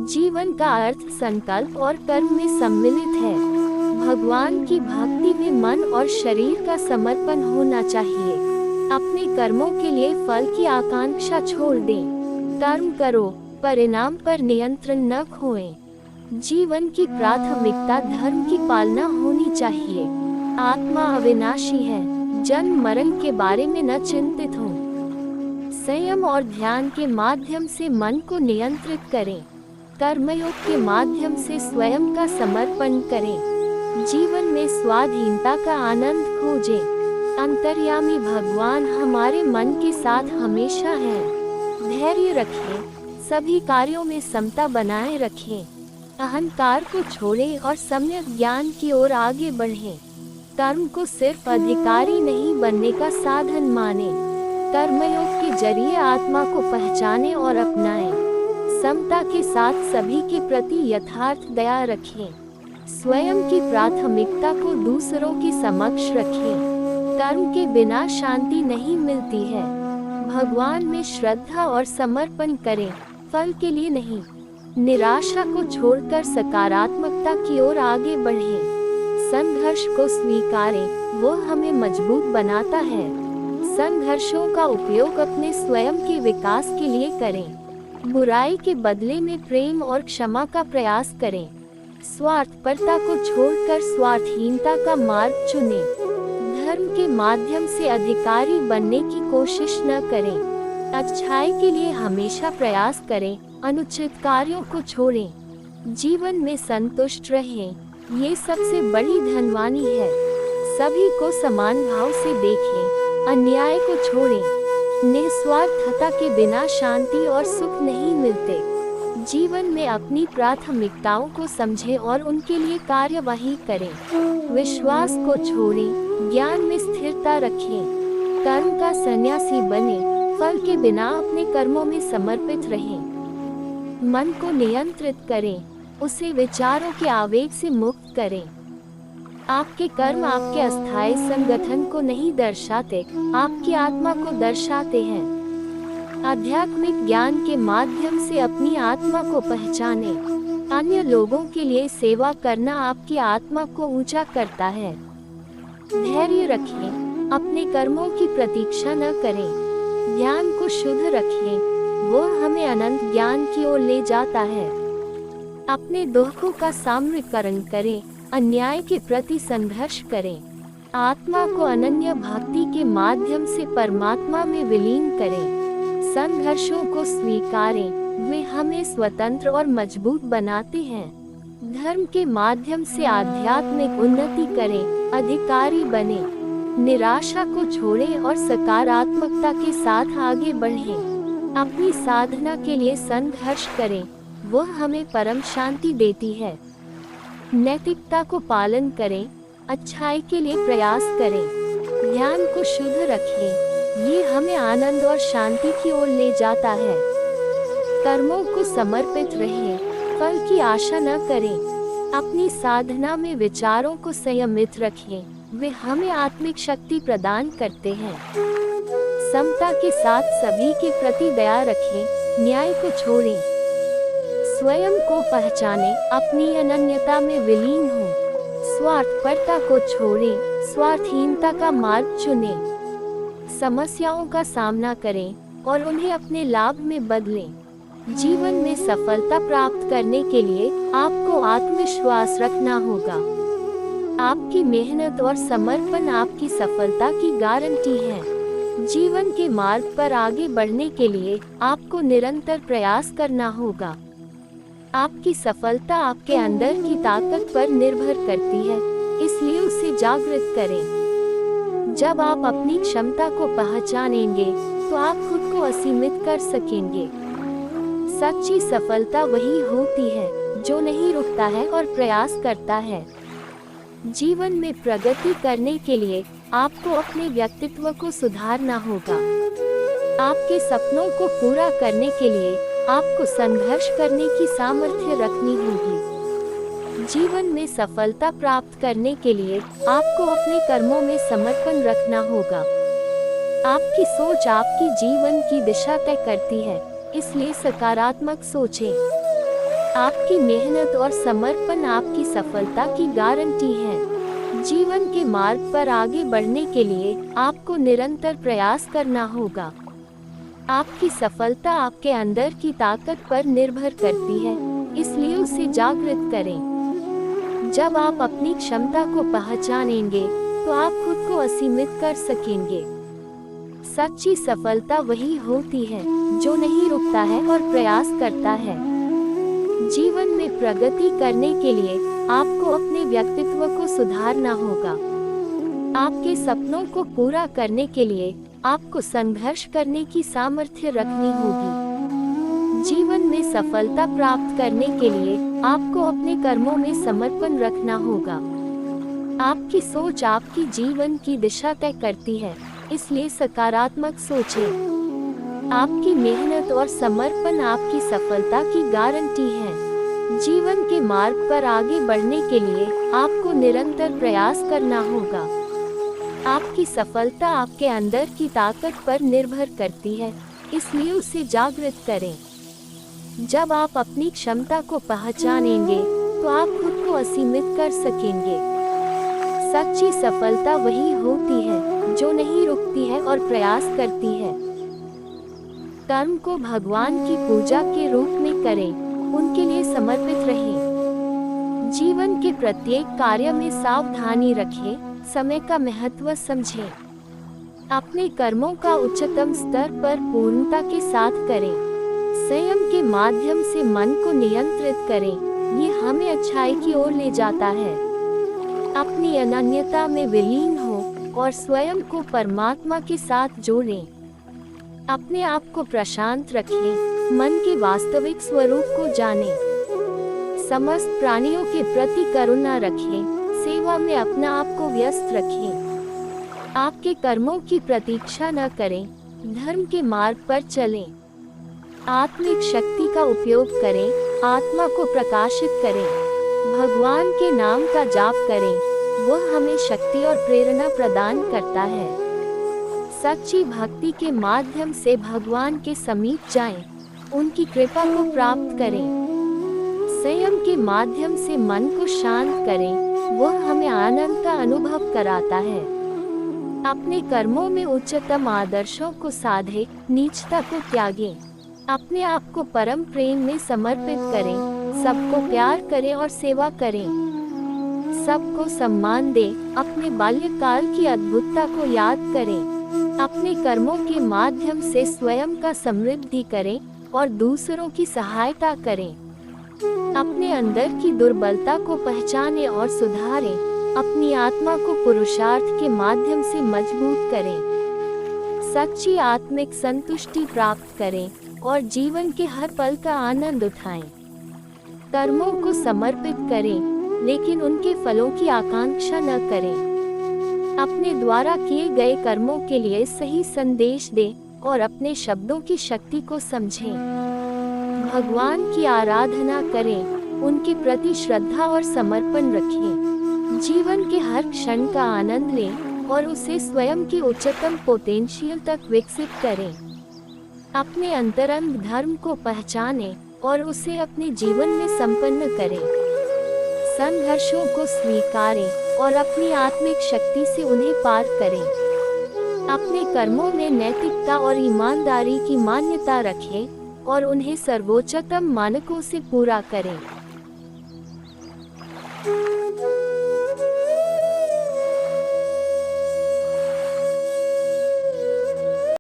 जीवन का अर्थ संकल्प और कर्म में सम्मिलित है। भगवान की भक्ति में मन और शरीर का समर्पण होना चाहिए। अपने कर्मों के लिए फल की आकांक्षा छोड़ दें। कर्म करो, परिणाम पर नियंत्रण न खोएं। जीवन की प्राथमिकता धर्म की पालना होनी चाहिए। आत्मा अविनाशी है, जन्म मरण के बारे में न चिंतित हो। संयम और ध्यान के माध्यम से मन को नियंत्रित करें। कर्मयोग के माध्यम से स्वयं का समर्पण करें। जीवन में स्वाधीनता का आनंद खोजें। अंतर्यामी भगवान हमारे मन के साथ हमेशा है। धैर्य रखें, सभी कार्यों में समता बनाए रखें। अहंकार को छोड़ें और सम्यक ज्ञान की ओर आगे बढ़ें। कर्म को सिर्फ अधिकारी नहीं बनने का साधन मानें। कर्मयोग के जरिए आत्मा को पहचानें और अपनाएं। समता के साथ सभी के प्रति यथार्थ दया रखें। स्वयं की प्राथमिकता को दूसरों के समक्ष रखें। कर्म के बिना शांति नहीं मिलती है। भगवान में श्रद्धा और समर्पण करें, फल के लिए नहीं। निराशा को छोड़कर सकारात्मकता की ओर आगे बढ़ें। संघर्ष को स्वीकारें, वो हमें मजबूत बनाता है। संघर्षों का उपयोग अपने स्वयं के विकास के लिए करें। बुराई के बदले में प्रेम और क्षमा का प्रयास करें। स्वार्थपरता को छोड़कर स्वार्थहीनता का मार्ग चुनें। धर्म के माध्यम से अधिकारी बनने की कोशिश न करें। अच्छाई के लिए हमेशा प्रयास करें, अनुचित कार्यों को छोड़ें। जीवन में संतुष्ट रहें, ये सबसे बड़ी धनवानी है। सभी को समान भाव से देखें, अन्याय को छोड़ें। निस्वार्थता के बिना शांति और सुख नहीं मिलते। जीवन में अपनी प्राथमिकताओं को समझें और उनके लिए कार्यवाही करें। विश्वास को छोड़ें, ज्ञान में स्थिरता रखें। कर्म का सन्यासी बने, फल के बिना अपने कर्मों में समर्पित रहें। मन को नियंत्रित करें, उसे विचारों के आवेग से मुक्त करें। आपके कर्म आपके अस्थायी संगठन को नहीं दर्शाते, आपकी आत्मा को दर्शाते हैं। आध्यात्मिक ज्ञान के माध्यम से अपनी आत्मा को पहचानें। अन्य लोगों के लिए सेवा करना आपकी आत्मा को ऊंचा करता है। धैर्य रखें, अपने कर्मों की प्रतीक्षा न करें। ध्यान को शुद्ध रखें, वो हमें अनंत ज्ञान की ओर ले जाता है। अपने दुखों का सामना करें, अन्याय के प्रति संघर्ष करें। आत्मा को अनन्य भक्ति के माध्यम से परमात्मा में विलीन करें। संघर्षों को स्वीकारें, वे हमें स्वतंत्र और मजबूत बनाते हैं। धर्म के माध्यम से आध्यात्मिक उन्नति करें, अधिकारी बने। निराशा को छोड़ें और सकारात्मकता के साथ आगे बढ़ें। अपनी साधना के लिए संघर्ष करें, वो हमें परम शांति देती है। नैतिकता को पालन करें, अच्छाई के लिए प्रयास करें। ध्यान को शुद्ध रखें, ये हमें आनंद और शांति की ओर ले जाता है। कर्मों को समर्पित रहें, फल की आशा न करें। अपनी साधना में विचारों को संयमित रखें, वे हमें आत्मिक शक्ति प्रदान करते हैं। समता के साथ सभी के प्रति दया रखें, न्याय को छोड़ें। स्वयं को पहचानें, अपनी अनन्यता में विलीन हों। स्वार्थपरता को छोड़ें, स्वार्थहीनता का मार्ग चुनें। समस्याओं का सामना करें और उन्हें अपने लाभ में बदलें। जीवन में सफलता प्राप्त करने के लिए आपको आत्मविश्वास रखना होगा। आपकी मेहनत और समर्पण आपकी सफलता की गारंटी है। जीवन के मार्ग पर आगे बढ़ने के लिए आपको निरंतर प्रयास करना होगा। आपकी सफलता आपके अंदर की ताकत पर निर्भर करती है, इसलिए उसे जागृत करें। जब आप अपनी क्षमता को पहचानेंगे, तो आप खुद को असीमित कर सकेंगे। सच्ची सफलता वही होती है जो नहीं रुकता है और प्रयास करता है। जीवन में प्रगति करने के लिए आपको अपने व्यक्तित्व को सुधारना होगा। आपके सपनों को पूरा करने के लिए आपको संघर्ष करने की सामर्थ्य रखनी होगी। जीवन में सफलता प्राप्त करने के लिए आपको अपने कर्मों में समर्पण रखना होगा। आपकी सोच आपकी जीवन की दिशा तय करती है, इसलिए सकारात्मक सोचें। आपकी मेहनत और समर्पण आपकी सफलता की गारंटी है। जीवन के मार्ग पर आगे बढ़ने के लिए आपको निरंतर प्रयास करना होगा। आपकी सफलता आपके अंदर की ताकत पर निर्भर करती है, इसलिए उसे जागृत करें। जब आप अपनी क्षमता को पहचानेंगे, तो आप खुद को असीमित कर सकेंगे। सच्ची सफलता वही होती है जो नहीं रुकता है और प्रयास करता है। जीवन में प्रगति करने के लिए आपको अपने व्यक्तित्व को सुधारना होगा। आपके सपनों को पूरा करने के लिए आपको संघर्ष करने की सामर्थ्य रखनी होगी। जीवन में सफलता प्राप्त करने के लिए आपको अपने कर्मों में समर्पण रखना होगा। आपकी सोच आपकी जीवन की दिशा तय करती है, इसलिए सकारात्मक सोचें। आपकी मेहनत और समर्पण आपकी सफलता की गारंटी है। जीवन के मार्ग पर आगे बढ़ने के लिए आपको निरंतर प्रयास करना होगा। आपकी सफलता आपके अंदर की ताकत पर निर्भर करती है, इसलिए उसे जागृत करें। जब आप अपनी क्षमता को पहचानेंगे, तो आप खुद को असीमित कर सकेंगे। सच्ची सफलता वही होती है जो नहीं रुकती है और प्रयास करती है। कर्म को भगवान की पूजा के रूप में करें, उनके लिए समर्पित रहें। जीवन के प्रत्येक कार्य में सावधानी रखें, समय का महत्व समझें। अपने कर्मों का उच्चतम स्तर पर पूर्णता के साथ करें। संयम के माध्यम से मन को नियंत्रित करें, ये हमें अच्छाई की ओर ले जाता है। अपनी अनन्यता में विलीन हो और स्वयं को परमात्मा के साथ जोड़ें। अपने आप को प्रशांत रखें, मन के वास्तविक स्वरूप को जानें। समस्त प्राणियों के प्रति करुणा रखें, सेवा में अपना आप को व्यस्त रखें। आपके कर्मों की प्रतीक्षा न करें, धर्म के मार्ग पर चलें। आत्मिक शक्ति का उपयोग करें, आत्मा को प्रकाशित करें। भगवान के नाम का जाप करें, वह हमें शक्ति और प्रेरणा प्रदान करता है। सच्ची भक्ति के माध्यम से भगवान के समीप जाएं, उनकी कृपा को प्राप्त करें। संयम के माध्यम से मन को शांत करें, वह हमें आनंद का अनुभव कराता है। अपने कर्मों में उच्चतम आदर्शों को साधे, नीचता को त्यागें। अपने आप को परम प्रेम में समर्पित करें, सबको प्यार करें और सेवा करें। सबको सम्मान दें, अपने बाल्यकाल की अद्भुतता को याद करें। अपने कर्मों के माध्यम से स्वयं का समृद्धि करें और दूसरों की सहायता करें। अपने अंदर की दुर्बलता को पहचानें और सुधारें। अपनी आत्मा को पुरुषार्थ के माध्यम से मजबूत करें। सच्ची आत्मिक संतुष्टि प्राप्त करें और जीवन के हर पल का आनंद उठाएं। कर्मों को समर्पित करें, लेकिन उनके फलों की आकांक्षा न करें। अपने द्वारा किए गए कर्मों के लिए सही संदेश दें और अपने शब्दों की शक्ति को समझें। भगवान की आराधना करें, उनके प्रति श्रद्धा और समर्पण रखें। जीवन के हर क्षण का आनंद लें और उसे स्वयं की उच्चतम पोटेंशियल तक विकसित करें। अपने अंतरंग धर्म को पहचानें और उसे अपने जीवन में संपन्न करें। संघर्षों को स्वीकारें और अपनी आत्मिक शक्ति से उन्हें पार करें। अपने कर्मों में नैतिकता और ईमानदारी की मान्यता रखें और उन्हें सर्वोच्चतम मानकों से पूरा करें।